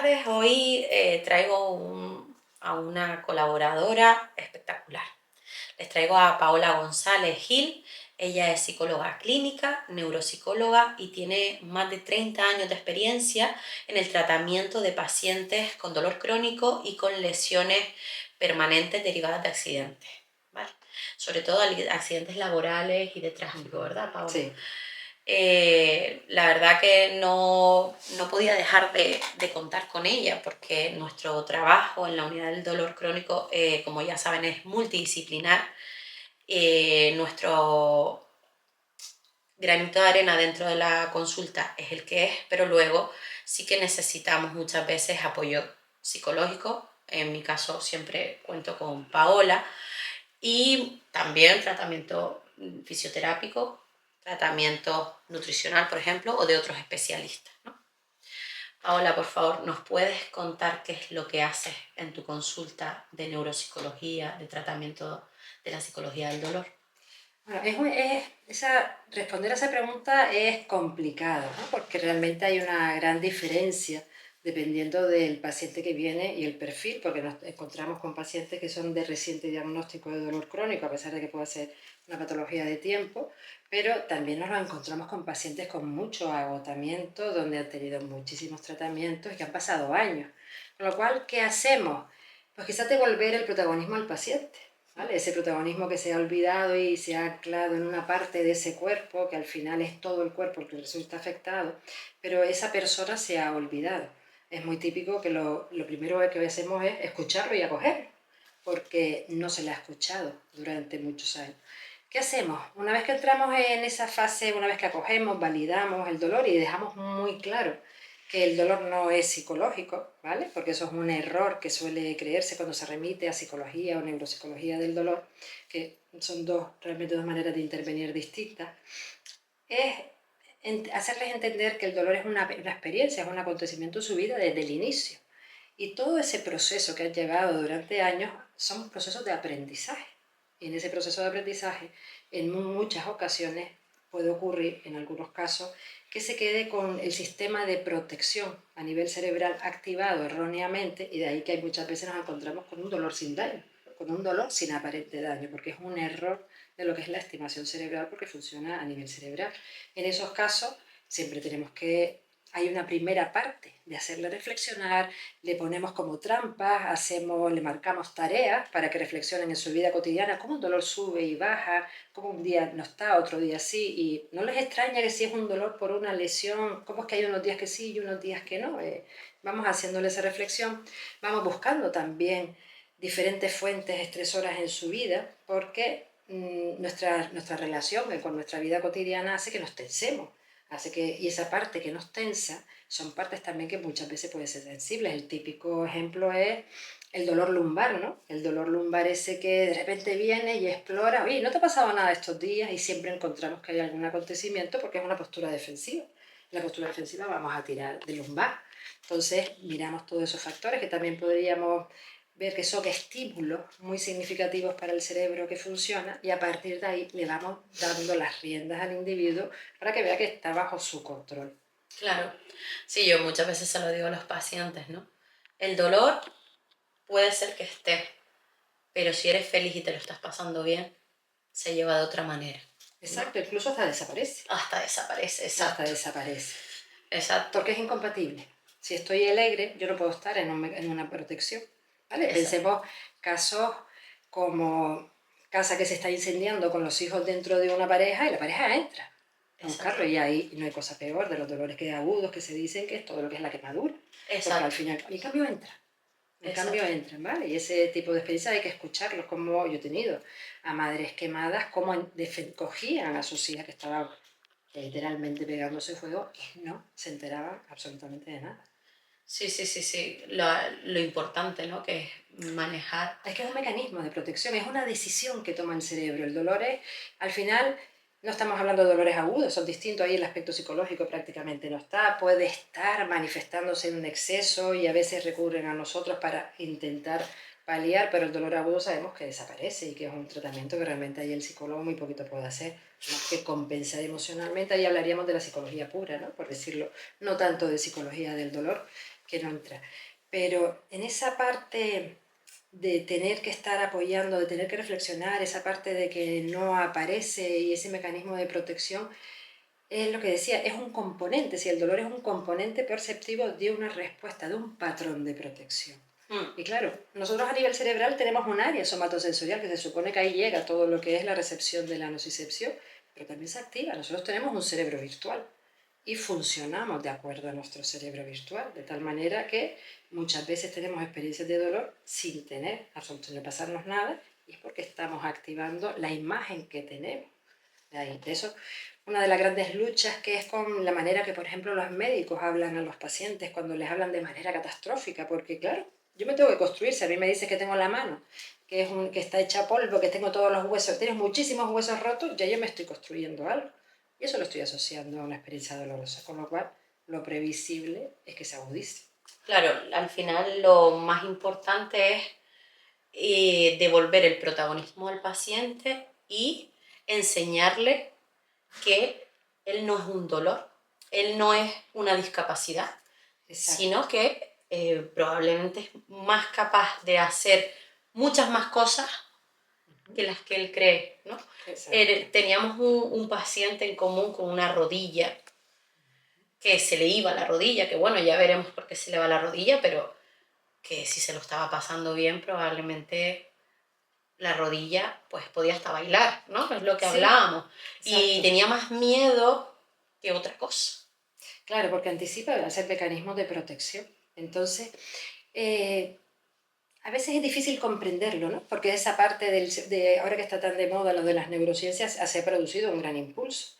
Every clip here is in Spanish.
tardes. Hoy traigo a una colaboradora espectacular. Les traigo a Paola González Gil. Ella es psicóloga clínica, neuropsicóloga y tiene más de 30 años de experiencia en el tratamiento de pacientes con dolor crónico y con lesiones permanentes derivadas de accidentes, ¿vale? Sobre todo accidentes laborales y de tráfico, ¿verdad, Paola? Sí. La verdad que no podía dejar de contar con ella porque nuestro trabajo en la unidad del dolor crónico, como ya saben, es multidisciplinar. Nuestro granito de arena dentro de la consulta es el que es, pero luego sí que necesitamos muchas veces apoyo psicológico. En mi caso siempre cuento con Paola, y también tratamiento fisioterápico, tratamiento nutricional, por ejemplo, o de otros especialistas, ¿no? Paola, por favor, ¿nos puedes contar qué es lo que haces en tu consulta de neuropsicología, de tratamiento de la psicología del dolor? Bueno, responder a esa pregunta es complicado, ¿no? Porque realmente hay una gran diferencia dependiendo del paciente que viene y el perfil, porque nos encontramos con pacientes que son de reciente diagnóstico de dolor crónico, a pesar de que pueda ser una patología de tiempo, pero también nos lo encontramos con pacientes con mucho agotamiento, donde han tenido muchísimos tratamientos y que han pasado años. Con lo cual, ¿qué hacemos? Pues quizás devolver el protagonismo al paciente. ¿Vale? Ese protagonismo que se ha olvidado y se ha anclado en una parte de ese cuerpo, que al final es todo el cuerpo el que resulta afectado, pero esa persona se ha olvidado. Es muy típico que lo primero que hacemos es escucharlo y acogerlo, porque no se le ha escuchado durante muchos años. ¿Qué hacemos? Una vez que entramos en esa fase, una vez que acogemos, validamos el dolor y dejamos muy claro que el dolor no es psicológico, ¿vale? Porque eso es un error que suele creerse cuando se remite a psicología o neuropsicología del dolor, que son realmente dos maneras de intervenir distintas. Es hacerles entender que el dolor es una experiencia, es un acontecimiento en su vida desde el inicio. Y todo ese proceso que han llevado durante años son procesos de aprendizaje. Y en ese proceso de aprendizaje, en muchas ocasiones, puede ocurrir, en algunos casos, que se quede con el sistema de protección a nivel cerebral activado erróneamente, y de ahí que muchas veces nos encontramos con un dolor sin daño, con un dolor sin aparente daño, porque es un error de lo que es la estimación cerebral, porque funciona a nivel cerebral. En esos casos, siempre tenemos que hay una primera parte de hacerle reflexionar, le ponemos como trampas, le marcamos tareas para que reflexionen en su vida cotidiana, cómo un dolor sube y baja, cómo un día no está, otro día sí, y no les extraña que si es un dolor por una lesión, cómo es que hay unos días que sí y unos días que no. Vamos haciéndole esa reflexión, vamos buscando también diferentes fuentes estresoras en su vida, porque nuestra relación con nuestra vida cotidiana hace que nos tensemos. Y esa parte que nos tensa son partes también que muchas veces pueden ser sensibles. El típico ejemplo es el dolor lumbar, ¿no? El dolor lumbar ese que de repente viene y explora, oye, ¿no te ha pasado nada estos días? Y siempre encontramos que hay algún acontecimiento porque es una postura defensiva. En la postura defensiva vamos a tirar de lumbar. Entonces miramos todos esos factores que también podríamos ver que son estímulos muy significativos para el cerebro que funciona, y a partir de ahí le vamos dando las riendas al individuo para que vea que está bajo su control. Claro, sí, yo muchas veces se lo digo a los pacientes, ¿no? El dolor puede ser que esté, pero si eres feliz y te lo estás pasando bien, se lleva de otra manera, ¿no? Exacto, incluso hasta desaparece. Hasta desaparece, Hasta exacto. desaparece. Exacto. Porque es incompatible. Si estoy alegre, yo no puedo estar en una protección. ¿Vale? Exacto. Pensemos casos como casa que se está incendiando con los hijos dentro de una pareja y la pareja entra a buscarlo, y ahí no hay cosa peor de los dolores agudos que se dicen, que es todo lo que es la quemadura. Porque al final, en cambio entra. En cambio entran, ¿vale? Y ese tipo de experiencias hay que escucharlos, como yo he tenido a madres quemadas, cómo cogían a sus hijas que estaban literalmente pegándose fuego y no se enteraban absolutamente de nada. Sí, sí, sí, sí. Lo importante, ¿no? Que es manejar. Es que es un mecanismo de protección, es una decisión que toma el cerebro. El dolor es, al final, no estamos hablando de dolores agudos, son distintos, ahí el aspecto psicológico prácticamente no está, puede estar manifestándose en un exceso y a veces recurren a nosotros para intentar paliar, pero el dolor agudo sabemos que desaparece y que es un tratamiento que realmente ahí el psicólogo muy poquito puede hacer, más que compensar emocionalmente. Ahí hablaríamos de la psicología pura, ¿no? Por decirlo, no tanto de psicología del dolor, que no entra. Pero en esa parte de tener que estar apoyando, de tener que reflexionar, esa parte de que no aparece y ese mecanismo de protección, es lo que decía, es un componente, si el dolor es un componente perceptivo de una respuesta, de un patrón de protección. Y claro, nosotros a nivel cerebral tenemos un área somatosensorial que se supone que ahí llega todo lo que es la recepción de la nocicepción, pero también se activa. Nosotros tenemos un cerebro virtual y funcionamos de acuerdo a nuestro cerebro virtual, de tal manera que muchas veces tenemos experiencias de dolor sin tener, sin pasarnos nada, y es porque estamos activando la imagen que tenemos. De eso, una de las grandes luchas que es con la manera que, por ejemplo, los médicos hablan a los pacientes cuando les hablan de manera catastrófica, porque claro, yo me tengo que construir, si a mí me dices que tengo la mano, que está hecha polvo, que tengo todos los huesos, tienes muchísimos huesos rotos, ya yo me estoy construyendo algo. Y eso lo estoy asociando a una experiencia dolorosa, con lo cual lo previsible es que se agudice. Claro, al final lo más importante es devolver el protagonismo al paciente y enseñarle que él no es un dolor, él no es una discapacidad, Exacto. sino que probablemente es más capaz de hacer muchas más cosas que las que él cree, ¿no? Teníamos un paciente en común con una rodilla, que se le iba la rodilla, que bueno, ya veremos por qué se le va la rodilla, pero que si se lo estaba pasando bien, probablemente la rodilla pues podía hasta bailar, ¿no? Es lo que hablábamos. Y tenía más miedo que otra cosa. Claro, porque anticipa hacer mecanismos de protección. Entonces, a veces es difícil comprenderlo, ¿no? Porque esa parte de ahora que está tan de moda lo de las neurociencias, se ha producido un gran impulso.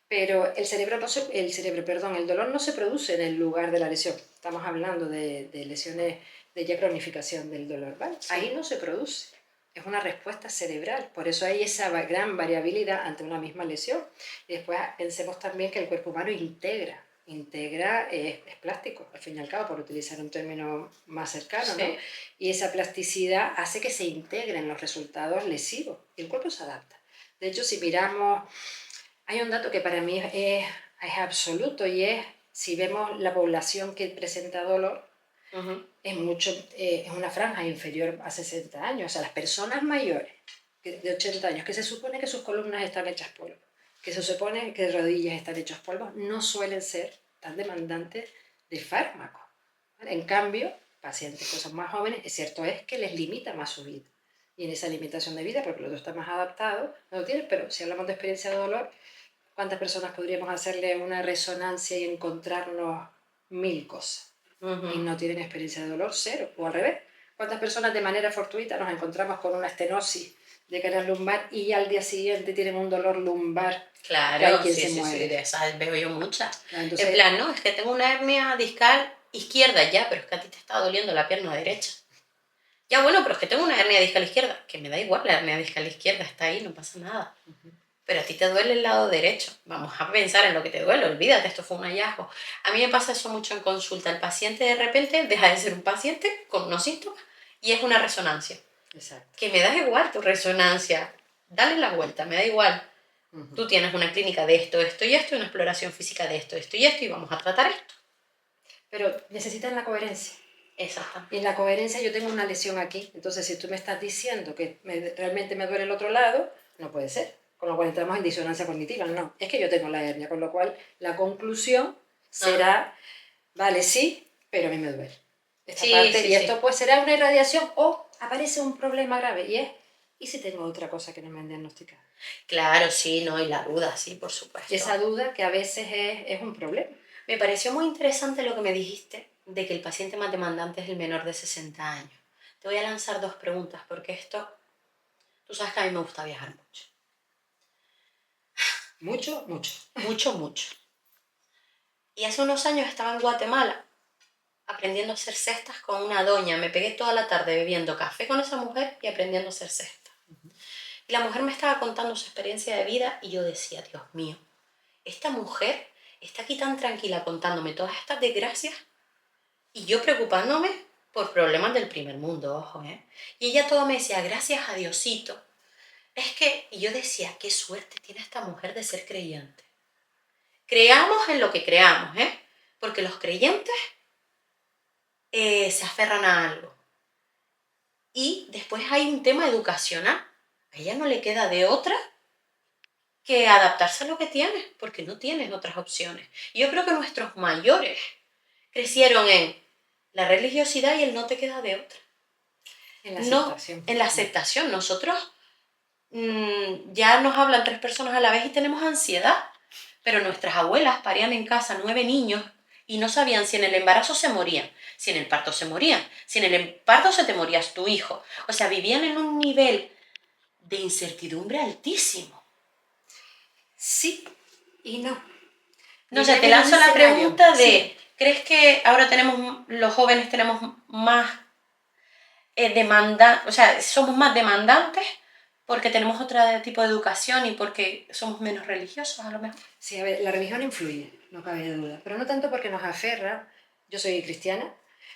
Pero el dolor no se produce en el lugar de la lesión. Estamos hablando de lesiones de ya cronificación del dolor, ¿vale? Sí. Ahí no se produce. Es una respuesta cerebral. Por eso hay esa gran variabilidad ante una misma lesión. Y después pensemos también que el cuerpo humano integra. Integra es plástico, al fin y al cabo, por utilizar un término más cercano, sí, ¿no? Y esa plasticidad hace que se integren los resultados lesivos. Y el cuerpo se adapta. De hecho, si miramos, hay un dato que para mí es absoluto y es, si vemos la población que presenta dolor, es una franja inferior a 60 años. O sea, las personas mayores de 80 años, que se supone que sus columnas están hechas polvo, que se supone que rodillas están hechas polvo, no suelen ser tan demandantes de fármacos. ¿Vale? En cambio, pacientes que son más jóvenes, es cierto es que les limita más su vida. Y en esa limitación de vida, porque el otro está más adaptado, no lo tienes, pero si hablamos de experiencia de dolor, ¿cuántas personas podríamos hacerle una resonancia y encontrarnos 1000 cosas? Y no tienen experiencia de dolor, cero, o al revés. ¿Cuántas personas de manera fortuita nos encontramos con una estenosis de canal lumbar y al día siguiente tienen un dolor lumbar? Claro, sí, de esas veo yo muchas. Claro, entonces, en plan, no, es que tengo una hernia discal izquierda ya, pero es que a ti te está doliendo la pierna derecha. Ya bueno, pero es que tengo una hernia discal izquierda, que me da igual, la hernia discal izquierda está ahí, no pasa nada. Pero a ti te duele el lado derecho. Vamos a pensar en lo que te duele, olvídate, esto fue un hallazgo. A mí me pasa eso mucho en consulta. El paciente de repente deja de ser un paciente con unos síntomas y es una resonancia. Exacto. Que me da igual tu resonancia. Dale la vuelta, me da igual. Tú tienes una clínica de esto, esto y esto, y una exploración física de esto, esto y esto, y vamos a tratar esto. Pero necesitan la coherencia. Exactamente. Y en la coherencia yo tengo una lesión aquí. Entonces, si tú me estás diciendo que realmente me duele el otro lado, no puede ser. Con lo cual entramos en disonancia cognitiva. No, es que yo tengo la hernia. Con lo cual, la conclusión será, vale, sí, pero a mí me duele. Esta parte, y esto pues será una irradiación o aparece un problema grave. Y es, ¿y si tengo otra cosa que no me han diagnosticado? Claro, sí, no, y la duda, sí, por supuesto. Y esa duda que a veces es un problema. Me pareció muy interesante lo que me dijiste de que el paciente más demandante es el menor de 60 años. Te voy a lanzar dos preguntas porque esto, tú sabes que a mí me gusta viajar mucho. Mucho, mucho. Mucho, mucho. Y hace unos años estaba en Guatemala aprendiendo a hacer cestas con una doña. Me pegué toda la tarde bebiendo café con esa mujer y aprendiendo a hacer cestas. Y la mujer me estaba contando su experiencia de vida y yo decía, Dios mío, esta mujer está aquí tan tranquila contándome todas estas desgracias y yo preocupándome por problemas del primer mundo, ojo, ¿eh? Y ella todo me decía, gracias a Diosito. Es que, y yo decía, qué suerte tiene esta mujer de ser creyente. Creamos en lo que creamos, ¿eh? Porque los creyentes se aferran a algo. Y después hay un tema educacional. A ella no le queda de otra que adaptarse a lo que tienes, porque no tienes otras opciones. Y yo creo que nuestros mayores crecieron en la religiosidad y el no te queda de otra. En la No, aceptación. en la aceptación. Nosotros ya nos hablan 3 personas a la vez y tenemos ansiedad, pero nuestras abuelas parían en casa 9 niños y no sabían si en el embarazo se morían, si en el parto se morían, si en el parto se te morías tu hijo. O sea, vivían en un nivel de incertidumbre altísimo. Sí y no. No sé, Vivían te en un lanzo la escenario, pregunta de, sí. ¿crees que ahora los jóvenes tenemos más demanda, o sea, somos más demandantes porque tenemos otro tipo de educación y porque somos menos religiosos a lo mejor? Sí, a ver, la religión influye, no cabe duda, pero no tanto porque nos aferra, yo soy cristiana,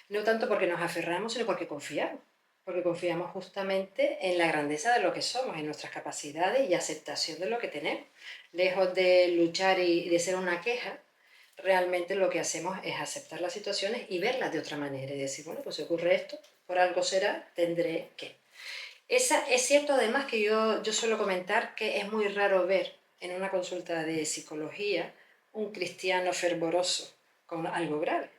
no tanto porque nos aferramos, sino porque confiamos justamente en la grandeza de lo que somos, en nuestras capacidades y aceptación de lo que tenemos. Lejos de luchar y de ser una queja, realmente lo que hacemos es aceptar las situaciones y verlas de otra manera y decir, bueno, pues si ocurre esto, por algo será, tendré que. Es cierto además que yo suelo comentar que es muy raro ver en una consulta de psicología un cristiano fervoroso con algo grave,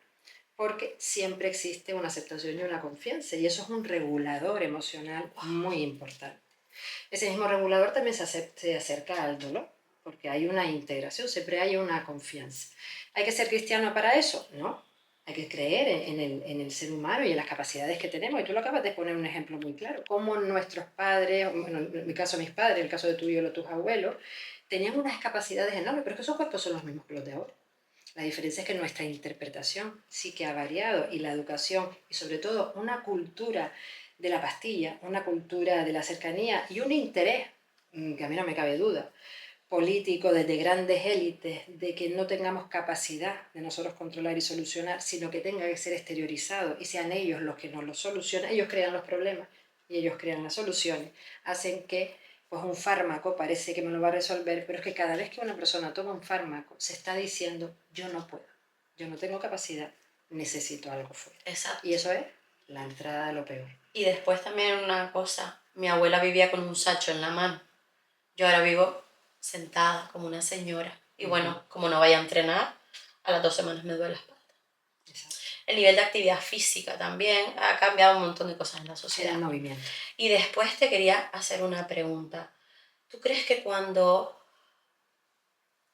porque siempre existe una aceptación y una confianza, y eso es un regulador emocional muy importante. Ese mismo regulador también se acerca al dolor, porque hay una integración, siempre hay una confianza. ¿Hay que ser cristiano para eso? No. Hay que creer en el ser humano y en las capacidades que tenemos. Y tú lo acabas de poner un ejemplo muy claro. Cómo nuestros padres, bueno, en mi caso mis padres, en el caso de tuyo o tus abuelos, tenían unas capacidades enormes, pero es que esos cuerpos son los mismos que los de ahora. La diferencia es que nuestra interpretación sí que ha variado y la educación y sobre todo una cultura de la pastilla, una cultura de la cercanía y un interés, que a mí no me cabe duda, político desde grandes élites, de que no tengamos capacidad de nosotros controlar y solucionar, sino que tenga que ser exteriorizado y sean ellos los que nos lo solucionan, ellos crean los problemas y ellos crean las soluciones, hacen que pues un fármaco parece que me lo va a resolver, pero es que cada vez que una persona toma un fármaco se está diciendo yo no puedo, yo no tengo capacidad, necesito algo fuera. Exacto. Y eso es la entrada de lo peor. Y después también una cosa, mi abuela vivía con un sacho en la mano. Yo ahora vivo sentada como una señora. Y bueno, como no vaya a entrenar, a las 2 semanas me duele la espalda. Exacto. El nivel de actividad física también ha cambiado un montón de cosas en la sociedad. El movimiento. Y después te quería hacer una pregunta. ¿Tú crees que cuando...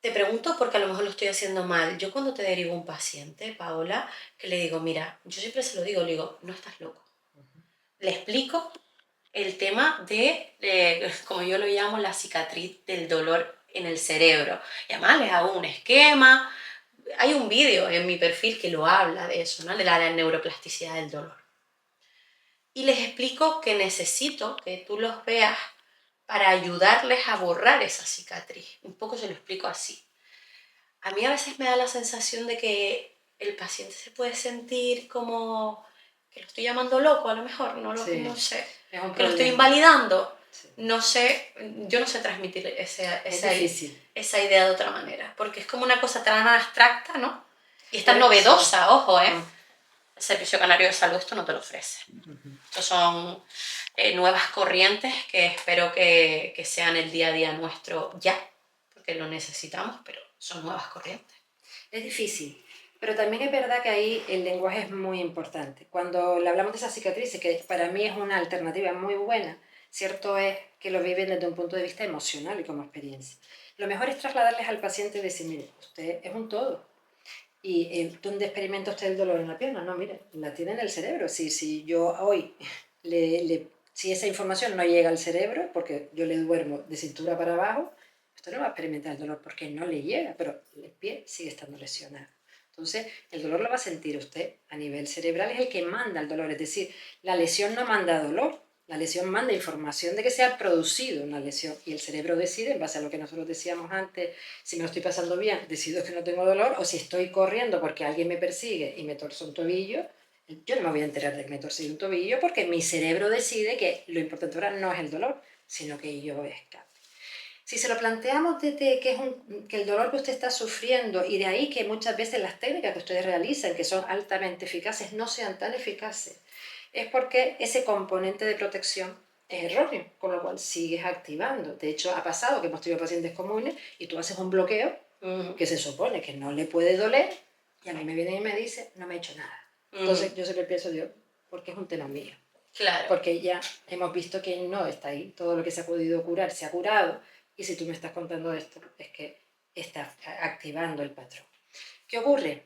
Te pregunto porque a lo mejor lo estoy haciendo mal. Yo cuando te derivo un paciente, Paola, que le digo, mira, yo siempre se lo digo, le digo, no estás loco. Le explico el tema como yo lo llamo, la cicatriz del dolor en el cerebro. Y además les hago un esquema. Hay un vídeo en mi perfil que lo habla de eso, ¿no? De la neuroplasticidad del dolor. Y les explico que necesito que tú los veas para ayudarles a borrar esa cicatriz. Un poco se lo explico así. A mí a veces me da la sensación de que el paciente se puede sentir como que lo estoy llamando loco, a lo mejor, Sí, no sé, es un que lo estoy problema. invalidando. Sí. No sé, yo no sé transmitir Es difícil. esa idea de otra manera, porque es como una cosa tan abstracta, ¿no? Y es tan Pero, novedosa, sí. ojo, ¿eh? El Servicio Canario de Salud esto no te lo ofrece. Estos son nuevas corrientes que espero que sean el día a día nuestro ya, porque lo necesitamos, pero son nuevas corrientes. Es difícil, pero también es verdad que ahí el lenguaje es muy importante. Cuando le hablamos de esas cicatrices, que para mí es una alternativa muy buena, cierto es que lo viven desde un punto de vista emocional y como experiencia. Lo mejor es trasladarles al paciente y decir, mire, usted es un todo. ¿Y dónde experimenta usted el dolor en la pierna? No, mire, la tiene en el cerebro. Si yo hoy, si esa información no llega al cerebro, porque yo le duermo de cintura para abajo, usted no va a experimentar el dolor porque no le llega, pero el pie sigue estando lesionado. Entonces, el dolor lo va a sentir usted a nivel cerebral, es el que manda el dolor. Es decir, la lesión no manda dolor, la lesión manda información de que se ha producido una lesión y el cerebro decide, en base a lo que nosotros decíamos antes, si me lo estoy pasando bien, decido que no tengo dolor, o si estoy corriendo porque alguien me persigue y me torce un tobillo, yo no me voy a enterar de que me torcí un tobillo porque mi cerebro decide que lo importante ahora no es el dolor, sino que yo escape. Si se lo planteamos desde que el dolor que usted está sufriendo y de ahí que muchas veces las técnicas que ustedes realizan, que son altamente eficaces, no sean tan eficaces, es porque ese componente de protección es erróneo, con lo cual sigues activando. De hecho, ha pasado que hemos tenido pacientes comunes y tú haces un bloqueo que se supone que no le puede doler y a mí me vienen y me dicen, no me he hecho nada. Entonces yo siempre pienso, Dios, porque es un tema mío. Claro. Porque ya hemos visto que no está ahí, todo lo que se ha podido curar se ha curado, y si tú me estás contando esto, es que estás activando el patrón. ¿Qué ocurre?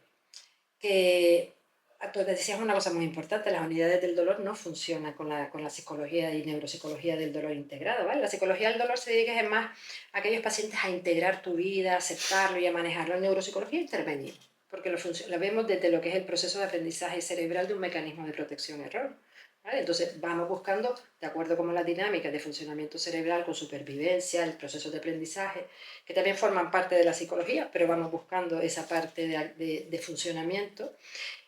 Que tú decías una cosa muy importante, las unidades del dolor no funcionan con la psicología y neuropsicología del dolor integrado, ¿vale? La psicología del dolor se dirige más a aquellos pacientes a integrar tu vida, a aceptarlo y a manejarlo. En neuropsicología intervenir, porque lo vemos desde lo que es el proceso de aprendizaje cerebral de un mecanismo de protección-error. ¿Vale? Entonces vamos buscando, de acuerdo con las dinámicas de funcionamiento cerebral, con supervivencia, el proceso de aprendizaje, que también forman parte de la psicología, pero vamos buscando esa parte de funcionamiento.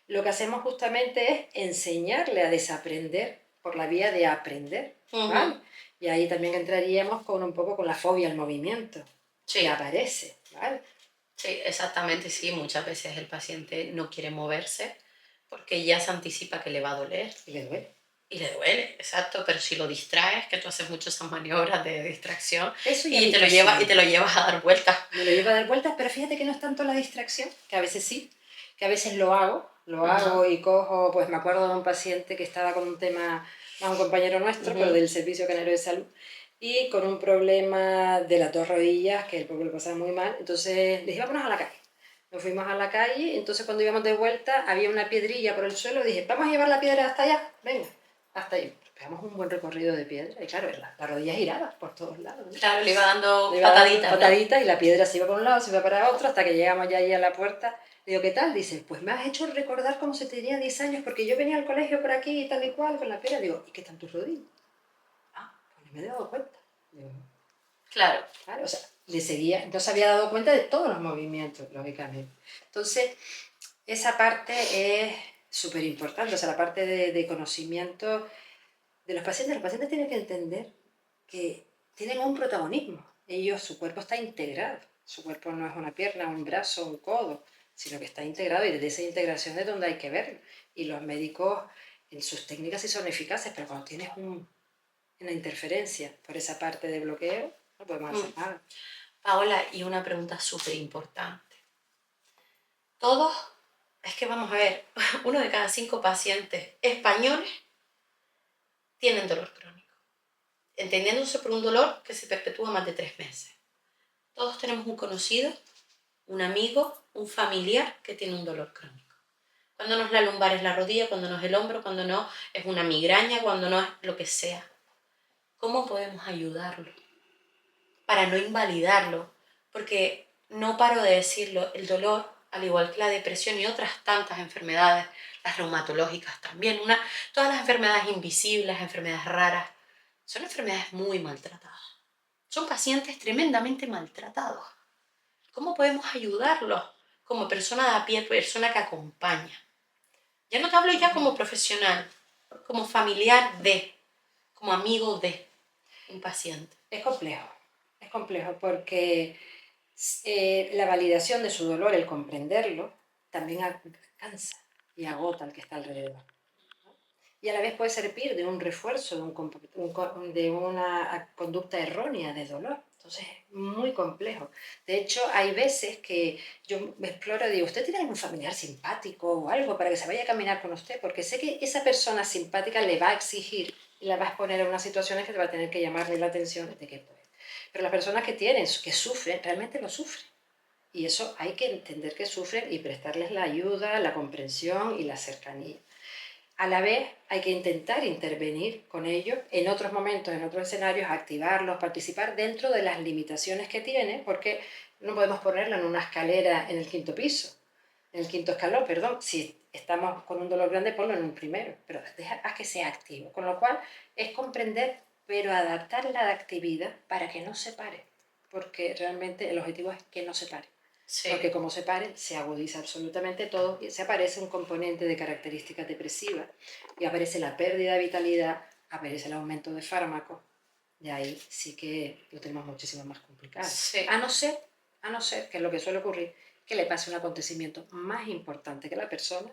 Lo que hacemos justamente es enseñarle a desaprender por la vía de aprender, ¿vale? Y ahí también entraríamos con un poco con la fobia al movimiento, que aparece, ¿vale? Sí, exactamente, sí. Muchas veces el paciente no quiere moverse porque ya se anticipa que le va a doler. Y le duele. Y le duele, exacto, pero si lo distraes, que tú haces mucho esas maniobras de distracción Eso y te lo llevas a dar vueltas. Me lo llevo a dar vueltas, pero fíjate que no es tanto la distracción, que a veces sí, que a veces lo hago y cojo, pues me acuerdo de un paciente que estaba con un tema, más un compañero nuestro, pero del Servicio Canario de Salud, y con un problema de las dos rodillas, que el pobre lo pasaba muy mal, entonces le dije, vámonos a la calle. Nos fuimos a la calle, entonces cuando íbamos de vuelta había una piedrilla por el suelo, dije, vamos a llevar la piedra hasta allá, venga, hasta ahí. Pegamos un buen recorrido de piedra y claro, la rodilla giraba por todos lados, ¿no? Claro, le iba dando pataditas, ¿no? Y la piedra se iba para un lado, se iba para otro, hasta que llegamos ya ahí a la puerta. Digo, ¿qué tal? Dice, pues me has hecho recordar cómo se tenía 10 años, porque yo venía al colegio por aquí y tal y cual, con la piedra. Digo, ¿y qué están tus rodillas? Ah, pues no me he dado cuenta. Digo, claro, o sea, le seguía, no se había dado cuenta de todos los movimientos, lógicamente. Entonces, esa parte es súper importante, o sea, la parte de conocimiento de los pacientes tienen que entender que tienen un protagonismo. Ellos, su cuerpo está integrado. Su cuerpo no es una pierna, un brazo, un codo, sino que está integrado y desde esa integración es donde hay que verlo. Y los médicos, en sus técnicas sí son eficaces, pero cuando tienes una interferencia por esa parte de bloqueo, no podemos hacer nada. Paola, y una pregunta súper importante. Todos, es que vamos a ver, 1 de cada 5 pacientes españoles tienen dolor crónico, entendiéndose por un dolor que se perpetúa más de 3 meses. Todos tenemos un conocido, un amigo, un familiar que tiene un dolor crónico. Cuando no es la lumbar es la rodilla, cuando no es el hombro, cuando no es una migraña, cuando no es lo que sea. ¿Cómo podemos ayudarlo? Para no invalidarlo, porque no paro de decirlo, el dolor, al igual que la depresión y otras tantas enfermedades, las reumatológicas también, todas las enfermedades invisibles, enfermedades raras, son enfermedades muy maltratadas. Son pacientes tremendamente maltratados. ¿Cómo podemos ayudarlos como persona de a pie, persona que acompaña? Ya no te hablo ya como profesional, como familiar de, como amigo de un paciente. Es complejo porque la validación de su dolor, el comprenderlo, también cansa y agota al que está alrededor. Y a la vez puede servir de un refuerzo, de una conducta errónea de dolor. Entonces es muy complejo. De hecho, hay veces que yo me exploro y digo, ¿usted tiene algún familiar simpático o algo para que se vaya a caminar con usted? Porque sé que esa persona simpática le va a exigir y la va a exponer a unas situaciones que te va a tener que llamarle la atención de que puede. Pero las personas que tienen, que sufren, realmente lo sufren. Y eso hay que entender que sufren y prestarles la ayuda, la comprensión y la cercanía. A la vez hay que intentar intervenir con ellos en otros momentos, en otros escenarios, activarlos, participar dentro de las limitaciones que tienen, porque no podemos ponerlo en una escalera en el quinto piso, en el quinto escalón, perdón. Si estamos con un dolor grande, ponlo en un primero, pero haz que sea activo. Con lo cual es comprender, pero adaptar la actividad para que no se pare, porque realmente el objetivo es que no se pare. Sí. Porque como se pare, se agudiza absolutamente todo y se aparece un componente de características depresivas y aparece la pérdida de vitalidad, aparece el aumento de fármacos, de ahí sí que lo tenemos muchísimo más complicado. Sí. A no ser, que es lo que suele ocurrir, que le pase un acontecimiento más importante que la persona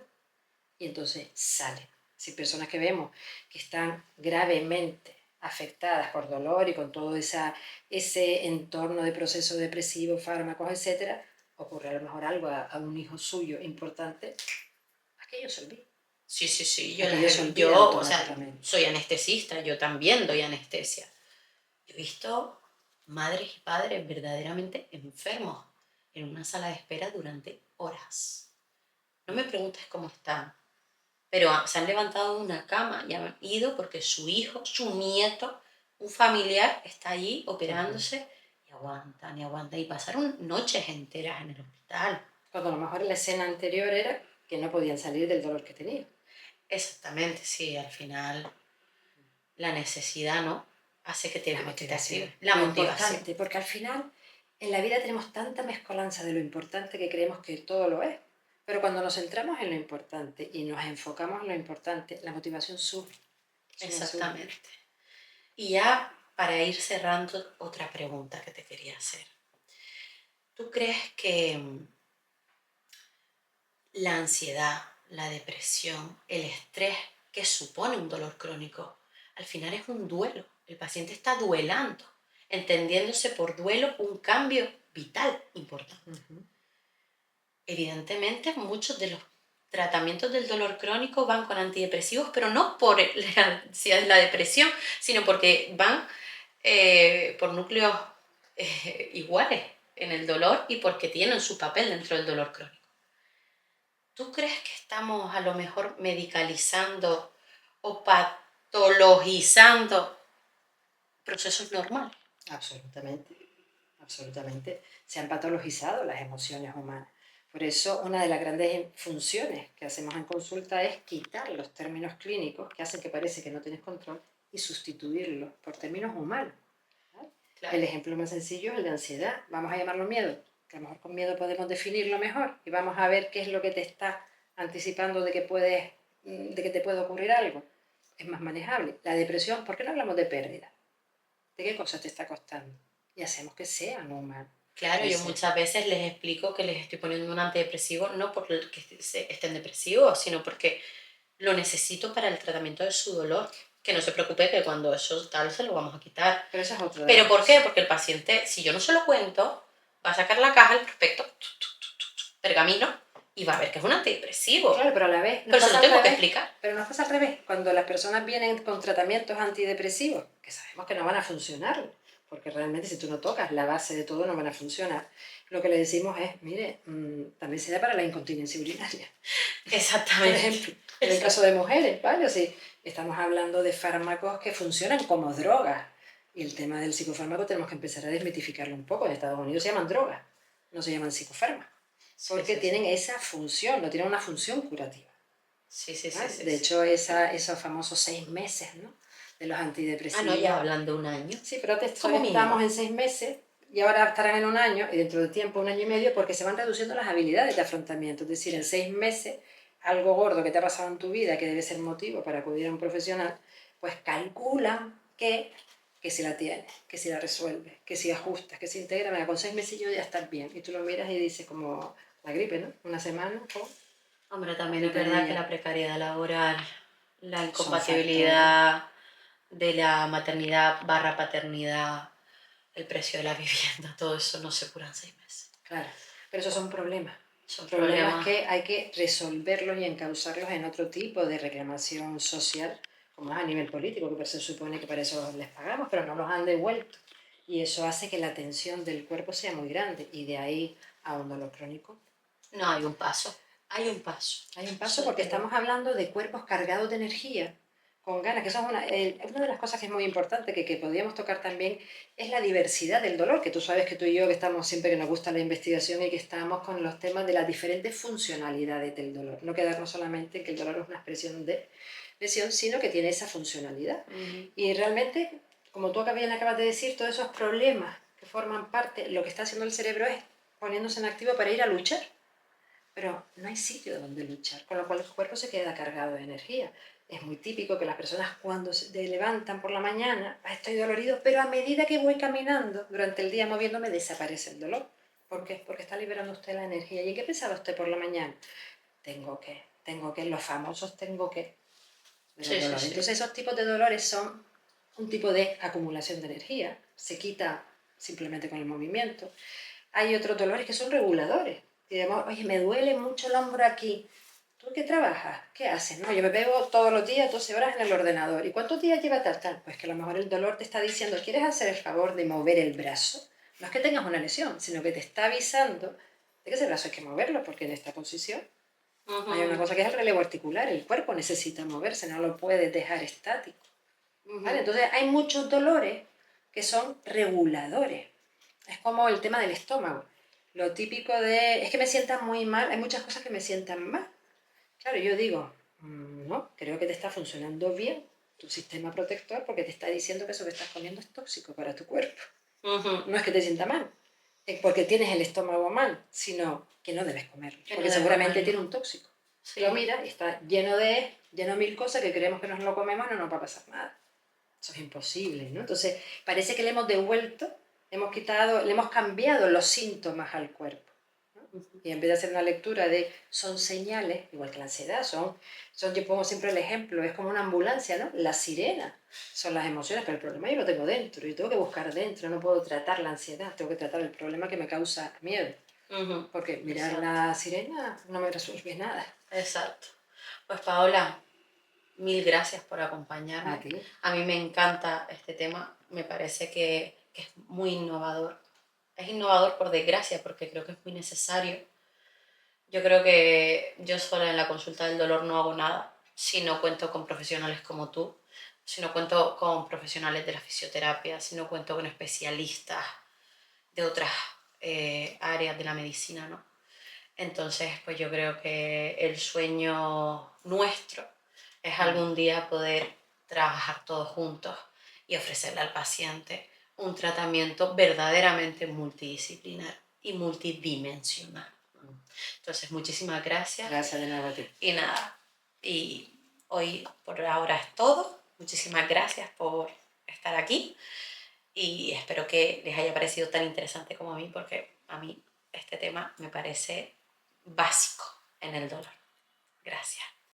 y entonces sale. Si personas que vemos que están gravemente afectadas por dolor y con todo ese entorno de proceso depresivo, fármacos, etcétera, ocurre a lo mejor algo a un hijo suyo importante, aquello se olvida. Sí, Aquello se olvida yo, o sea, automáticamente. soy anestesista, yo también doy anestesia. He visto madres y padres verdaderamente enfermos en una sala de espera durante horas. No me preguntes cómo están, pero se han levantado de una cama y han ido porque su hijo, su nieto, un familiar está allí operándose y aguantan y aguantan. Y pasaron noches enteras en el hospital. Cuando a lo mejor la escena anterior era que no podían salir del dolor que tenían. Exactamente, sí, al final la necesidad, ¿no? Hace que te La motivación. la Lo motivación. importante, porque al final en la vida tenemos tanta mezcolanza de lo importante que creemos que todo lo es. Pero cuando nos centramos en lo importante y nos enfocamos en lo importante, la motivación sube. Exactamente. Y ya para ir cerrando, otra pregunta que te quería hacer. ¿Tú crees que la ansiedad, la depresión, el estrés que supone un dolor crónico, al final es un duelo? El paciente está duelando, entendiéndose por duelo un cambio vital importante. Evidentemente, muchos de los tratamientos del dolor crónico van con antidepresivos, pero no por la ansiedad y la depresión, sino porque van por núcleos iguales en el dolor y porque tienen su papel dentro del dolor crónico. ¿Tú crees que estamos a lo mejor medicalizando o patologizando procesos normales? Absolutamente, absolutamente. Se han patologizado las emociones humanas. Por eso, una de las grandes funciones que hacemos en consulta es quitar los términos clínicos que hacen que parece que no tienes control y sustituirlos por términos humanos. ¿Vale? Claro. El ejemplo más sencillo es el de ansiedad. Vamos a llamarlo miedo, que a lo mejor con miedo podemos definirlo mejor y vamos a ver qué es lo que te está anticipando de que te puede ocurrir algo. Es más manejable. La depresión, ¿por qué no hablamos de pérdida? ¿De qué cosa te está costando? Y hacemos que sean humanos. Claro, yo muchas veces les explico que les estoy poniendo un antidepresivo no porque estén depresivos, sino porque lo necesito para el tratamiento de su dolor. Que no se preocupe que cuando eso tal se lo vamos a quitar. Pero eso es otro. ¿Pero por qué? Porque el paciente, si yo no se lo cuento, va a sacar la caja, el prospecto, pergamino, y va a ver que es un antidepresivo. Claro, pero a la vez... Pero se lo tengo que explicar. Pero nos pasa al revés. Cuando las personas vienen con tratamientos antidepresivos, que sabemos que no van a funcionar, porque realmente si tú no tocas la base de todo no van a funcionar, lo que le decimos es, mire, también se da para la incontinencia urinaria. Exactamente. Por ejemplo, en el caso de mujeres, ¿vale? O sea, estamos hablando de fármacos que funcionan como drogas. Y el tema del psicofármaco tenemos que empezar a desmitificarlo un poco. En Estados Unidos se llaman drogas, no se llaman psicofármacos. Porque tienen esa función, no tienen una función curativa. De hecho, esos famosos 6 meses, ¿no? De los antidepresivos. Ah, no, ya hablan de un año. Sí, pero estamos en 6 meses y ahora estarán en un año y dentro de tiempo 1 año y medio porque se van reduciendo las habilidades de afrontamiento. Es decir, en 6 meses, algo gordo que te ha pasado en tu vida que debe ser motivo para acudir a un profesional, pues calculan que si la tienes, que si la resuelves, que si ajustas, que si integras, con 6 meses yo ya estás bien. Y tú lo miras y dices como la gripe, ¿no? 1 semana, Hombre, también es verdad que la precariedad laboral, la incompatibilidad de la maternidad / paternidad, el precio de la vivienda, todo eso no se cura en 6 meses. Claro, pero esos son problemas. Son problemas que hay que resolverlos y encauzarlos en otro tipo de reclamación social, como es a nivel político, que se supone que para eso les pagamos, pero no los han devuelto. Y eso hace que la tensión del cuerpo sea muy grande y de ahí a un dolor crónico. No, hay un paso. Hay un paso porque estamos hablando de cuerpos cargados de energía, con ganas, que eso es una de las cosas que es muy importante, que podríamos tocar también, es la diversidad del dolor, que tú sabes que tú y yo, que estamos siempre, que nos gusta la investigación y que estamos con los temas de las diferentes funcionalidades del dolor. No quedarnos solamente en que el dolor es una expresión de lesión, sino que tiene esa funcionalidad. Y realmente, como tú bien acabas de decir, todos esos problemas que forman parte, lo que está haciendo el cerebro es poniéndose en activo para ir a luchar. Pero no hay sitio donde luchar, con lo cual el cuerpo se queda cargado de energía. Es muy típico que las personas cuando se levantan por la mañana, "Ah, estoy dolorido", pero a medida que voy caminando durante el día moviéndome desaparece el dolor. ¿Por qué? Porque está liberando usted la energía. ¿Y en qué pensaba usted por la mañana? Los famosos tengo que, de los Sí, sí, dolores. sí. Entonces esos tipos de dolores son un tipo de acumulación de energía, se quita simplemente con el movimiento. Hay otros dolores que son reguladores. Digamos, oye, me duele mucho el hombro aquí. ¿Tú qué trabajas? ¿Qué haces? No, yo me pego todos los días 12 horas en el ordenador. ¿Y cuántos días lleva tal, tal? Pues que a lo mejor el dolor te está diciendo, ¿quieres hacer el favor de mover el brazo? No es que tengas una lesión, sino que te está avisando de que ese brazo hay que moverlo, porque en esta posición hay una Ujú, cosa que es el relevo articular. El cuerpo necesita moverse, no lo puedes dejar estático. ¿Vale? ujú. Entonces hay muchos dolores que son reguladores. Es como el tema del estómago. Lo típico de, es que me sientan muy mal, hay muchas cosas que me sientan mal. Claro, yo digo, no, creo que te está funcionando bien tu sistema protector porque te está diciendo que eso que estás comiendo es tóxico para tu cuerpo. Ujú. No es que te sienta mal, es porque tienes el estómago mal, sino que no debes comerlo, Que no porque debes seguramente comerlo. tiene un tóxico. Y lo Sí. mira y está lleno de mil cosas que creemos que nos lo comemos y no nos va a pasar nada. Eso es imposible, ¿no? Entonces, parece que le hemos devuelto, hemos quitado, le hemos cambiado los síntomas al cuerpo, ¿no? Ujú. Y en vez de hacer una lectura de son señales, igual que la ansiedad, yo pongo siempre el ejemplo, es como una ambulancia, ¿no? La sirena son las emociones, pero el problema yo lo tengo dentro, y tengo que buscar dentro, no puedo tratar la ansiedad, tengo que tratar el problema que me causa miedo, Ujú. porque mirar Exacto. la sirena no me resuelve nada. Exacto. Pues Paola, mil gracias por A acompañarme. ti, A mí me encanta este tema, me parece que es muy innovador. Es innovador por desgracia, porque creo que es muy necesario. Yo creo que yo sola en la consulta del dolor no hago nada si no cuento con profesionales como tú, si no cuento con profesionales de la fisioterapia, si no cuento con especialistas de otras áreas de la medicina, ¿no? Entonces, pues yo creo que el sueño nuestro es algún día poder trabajar todos juntos y ofrecerle al paciente un tratamiento verdaderamente multidisciplinar y multidimensional. Entonces, muchísimas gracias gracias de nuevo a ti. y nada, y hoy por ahora es todo. Muchísimas gracias por estar aquí y espero que les haya parecido tan interesante como a mí, porque a mí este tema me parece básico en el dolor. Gracias.